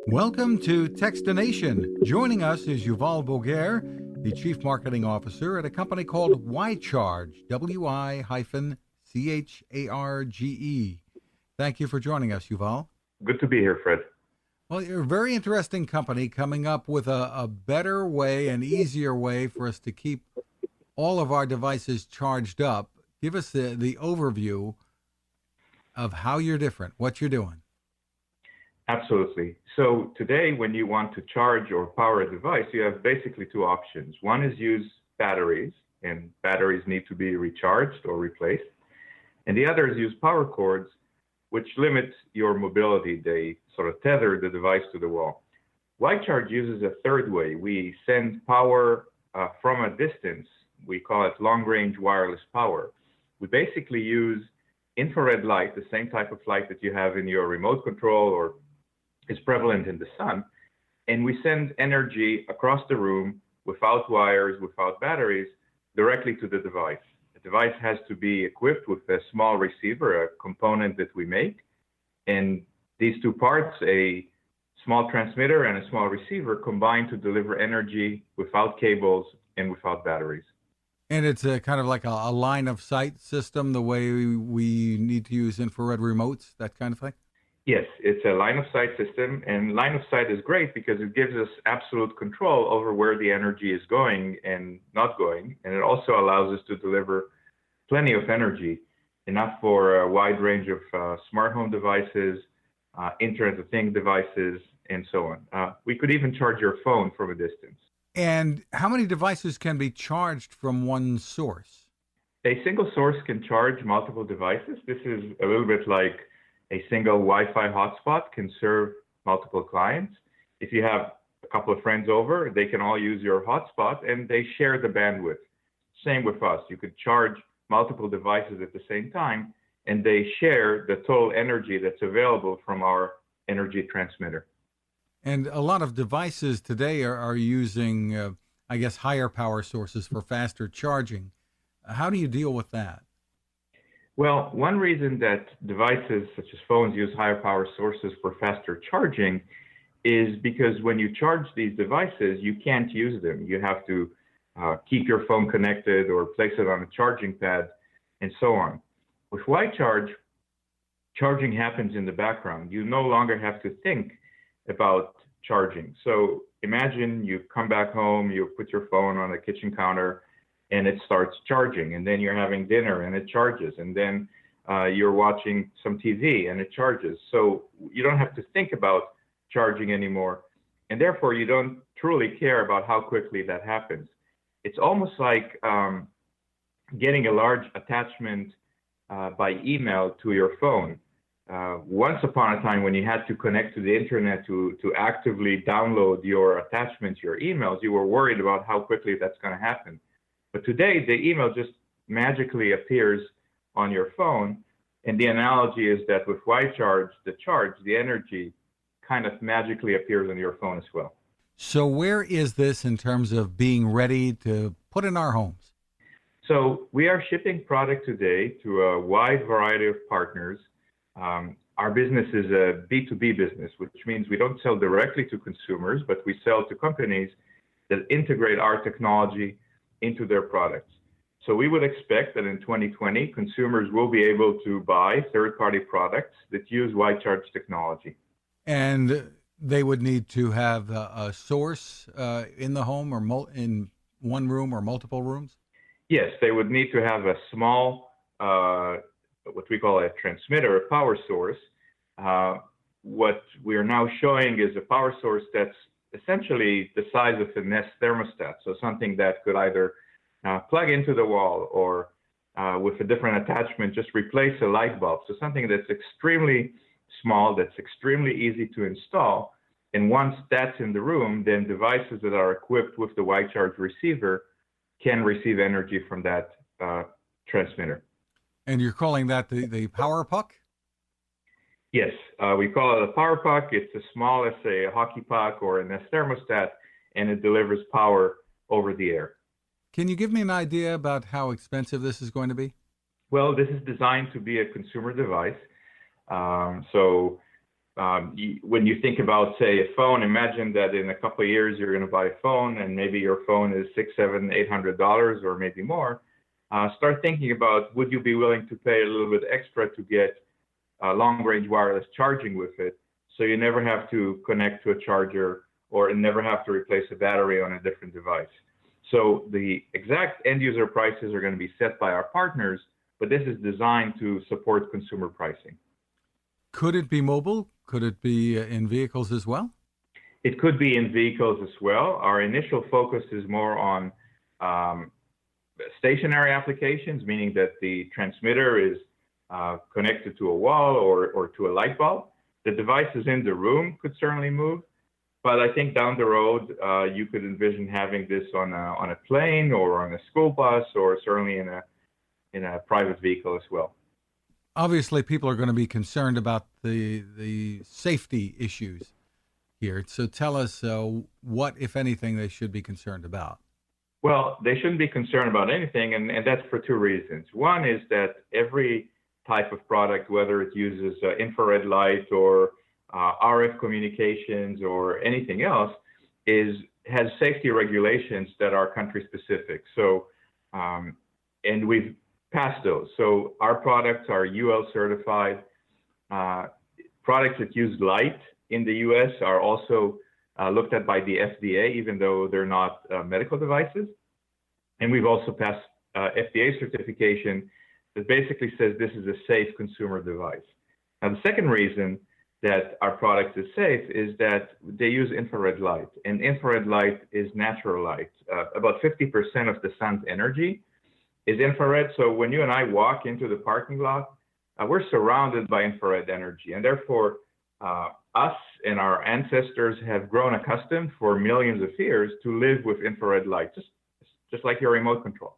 Welcome to Techstination. Joining us is Yuval Boger, the Chief Marketing Officer at a company called YCharge, W-I-C-H-A-R-G-E. Thank you for joining us, Yuval. Good to be here, Fred. Well, you're a very interesting company coming up with a better way, an easier way for us to keep all of our devices charged up. Give us the overview of how you're different, what you're doing. Absolutely. So today, when you want to charge or power a device, you have basically two options. One is use batteries, and batteries need to be recharged or replaced. And the other is use power cords, which limits your mobility. They sort of tether the device to the wall. YCharge uses a third way. We send power from a distance. We call it long-range wireless power. We basically use infrared light, the same type of light that you have in your remote control or is prevalent in the sun, and we send energy across the room without wires, without batteries, directly to the device. The device has to be equipped with a small receiver, a component that we make, and these two parts, a small transmitter and a small receiver, combine to deliver energy without cables and without batteries. And it's a kind of like a line of sight system, the way we need to use infrared remotes, that kind of thing? Yes, it's a line of sight system, and line of sight is great because it gives us absolute control over where the energy is going and not going, and it also allows us to deliver plenty of energy, enough for a wide range of smart home devices, Internet of Things devices, and so on. We could even charge your phone from a distance. And how many devices can be charged from one source? A single source can charge multiple devices. This is a little bit like a single Wi-Fi hotspot can serve multiple clients. If you have a couple of friends over, they can all use your hotspot and they share the bandwidth. Same with us. You could charge multiple devices at the same time and they share the total energy that's available from our energy transmitter. And a lot of devices today are using, I guess, higher power sources for faster charging. How do you deal with that? Well, one reason that devices such as phones use higher power sources for faster charging is because when you charge these devices, you can't use them. You have to keep your phone connected or place it on a charging pad and so on. With YCharge, charging happens in the background. You no longer have to think about charging. So imagine you come back home, you put your phone on the kitchen counter, and it starts charging, and then you're having dinner and it charges, and then you're watching some TV and it charges. So you don't have to think about charging anymore, and therefore you don't truly care about how quickly that happens. It's almost like getting a large attachment by email to your phone. Once upon a time when you had to connect to the internet to actively download your attachments, your emails, you were worried about how quickly that's going to happen. But today, the email just magically appears on your phone. And the analogy is that with YCharge, the energy kind of magically appears on your phone as well. So where is this in terms of being ready to put in our homes? So we are shipping product today to a wide variety of partners. Our business is a B2B business, which means we don't sell directly to consumers, but we sell to companies that integrate our technology into their products. So we would expect that in 2020, consumers will be able to buy third-party products that use YCharge technology. And they would need to have a source in the home or in one room or multiple rooms? Yes, they would need to have a small, what we call a transmitter, a power source. What we are now showing is a power source that's essentially the size of a Nest thermostat. So something that could either plug into the wall or with a different attachment, just replace a light bulb. So something that's extremely small, that's extremely easy to install. And once that's in the room, then devices that are equipped with the YCharge receiver can receive energy from that transmitter. And you're calling that the power puck? Yes, we call it a power puck. It's as small as a hockey puck or a Nest thermostat, and it delivers power over the air. Can you give me an idea about how expensive this is going to be? Well, this is designed to be a consumer device. So when you think about, say, a phone, imagine that in a couple of years you're going to buy a phone, and maybe your phone is $600, $700, $800, or maybe more. Start thinking about, would you be willing to pay a little bit extra to get long-range wireless charging with it, so you never have to connect to a charger or never have to replace a battery on a different device. So the exact end-user prices are going to be set by our partners, but this is designed to support consumer pricing. Could it be mobile? Could it be in vehicles as well? It could be in vehicles as well. Our initial focus is more on stationary applications, meaning that the transmitter is connected to a wall or to a light bulb. The devices in the room could certainly move, but I think down the road you could envision having this on a plane or on a school bus, or certainly in a private vehicle as well. Obviously, people are going to be concerned about the safety issues here. So tell us what, if anything, they should be concerned about. Well, they shouldn't be concerned about anything, and that's for two reasons. One is that every type of product, whether it uses infrared light or RF communications or anything else, has safety regulations that are country specific. So, and we've passed those. So our products are UL certified. Products that use light in the US are also looked at by the FDA, even though they're not medical devices. And we've also passed FDA certification that basically says this is a safe consumer device. Now, the second reason that our product is safe is that they use infrared light, and infrared light is natural light. About 50% of the sun's energy is infrared. So when you and I walk into the parking lot, we're surrounded by infrared energy, and therefore us and our ancestors have grown accustomed for millions of years to live with infrared light, just like your remote control.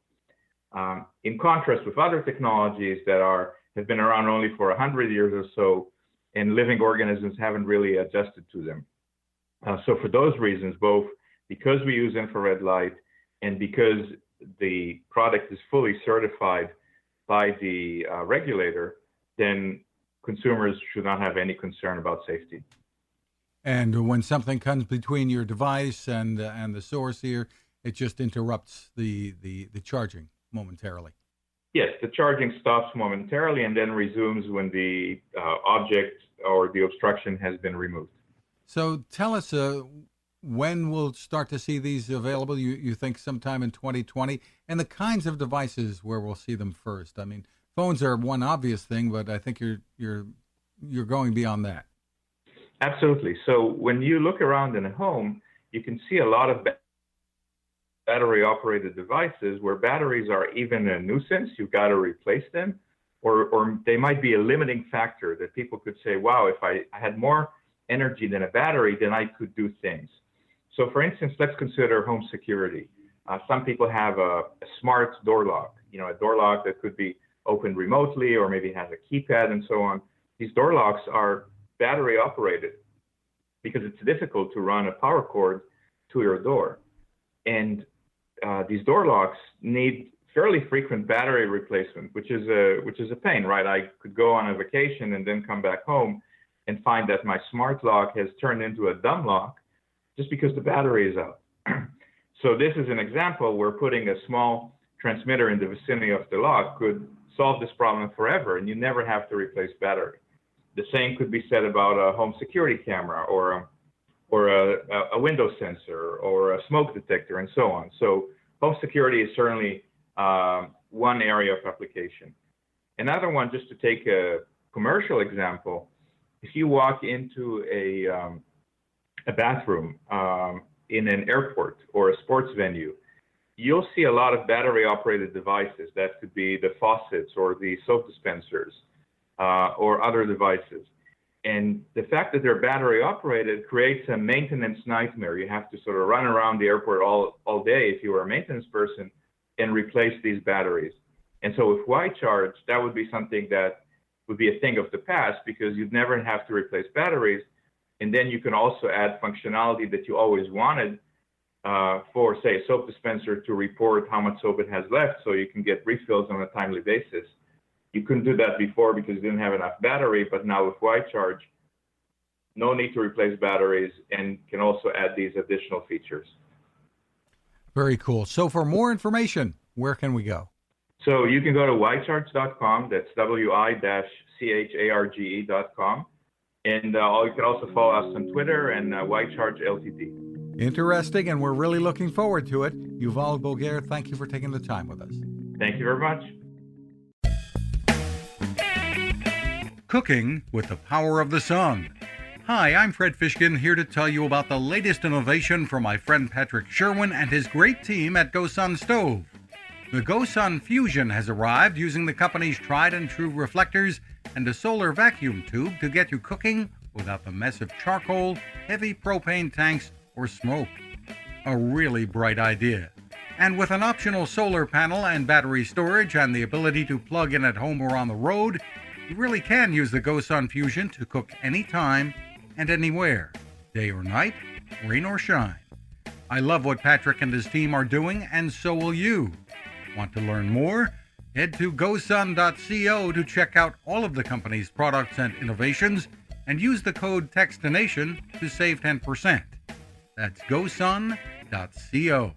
In contrast with other technologies that have been around only for 100 years or so, and living organisms haven't really adjusted to them. So for those reasons, both because we use infrared light and because the product is fully certified by the regulator, then consumers should not have any concern about safety. And when something comes between your device and the source here, it just interrupts the charging momentarily. Yes, the charging stops momentarily and then resumes when the object or the obstruction has been removed. So tell us when we'll start to see these available. You think sometime in 2020, and the kinds of devices where we'll see them first. I mean, phones are one obvious thing, but I think you're going beyond that. Absolutely. So when you look around in a home, you can see a lot of battery-operated devices where batteries are even a nuisance. You've got to replace them, or they might be a limiting factor that people could say, wow, if I had more energy than a battery, then I could do things. So for instance, let's consider home security. Some people have a smart door lock, a door lock that could be opened remotely or maybe has a keypad and so on. These door locks are battery operated because it's difficult to run a power cord to your door. And these door locks need fairly frequent battery replacement, which is a pain, right? I could go on a vacation and then come back home and find that my smart lock has turned into a dumb lock just because the battery is out. So this is an example where putting a small transmitter in the vicinity of the lock could solve this problem forever, and you never have to replace battery. The same could be said about a home security camera or a window sensor or a smoke detector and so on. So home security is certainly one area of application. Another one, just to take a commercial example, if you walk into a bathroom in an airport or a sports venue, you'll see a lot of battery-operated devices. That could be the faucets or the soap dispensers or other devices. And the fact that they're battery operated creates a maintenance nightmare. You have to sort of run around the airport all day if you were a maintenance person and replace these batteries. And so with Y-Charge, that would be something that would be a thing of the past because you'd never have to replace batteries. And then you can also add functionality that you always wanted for, say, a soap dispenser to report how much soap it has left so you can get refills on a timely basis. You couldn't do that before because you didn't have enough battery, but now with Y-Charge, no need to replace batteries, and can also add these additional features. Very cool. So for more information, where can we go? So you can go to ycharge.com. That's WI-CHARGE.com. And you can also follow us on Twitter and ycharge Ltd. Interesting, and we're really looking forward to it. Yuval Boger, thank you for taking the time with us. Thank you very much. Cooking with the power of the sun. Hi, I'm Fred Fishkin, here to tell you about the latest innovation from my friend Patrick Sherwin and his great team at GoSun Stove. The GoSun Fusion has arrived using the company's tried and true reflectors and a solar vacuum tube to get you cooking without the mess of charcoal, heavy propane tanks, or smoke. A really bright idea. And with an optional solar panel and battery storage and the ability to plug in at home or on the road, you really can use the GoSun Fusion to cook anytime and anywhere, day or night, rain or shine. I love what Patrick and his team are doing, and so will you. Want to learn more? Head to gosun.co to check out all of the company's products and innovations and use the code Techstination to save 10%. That's gosun.co.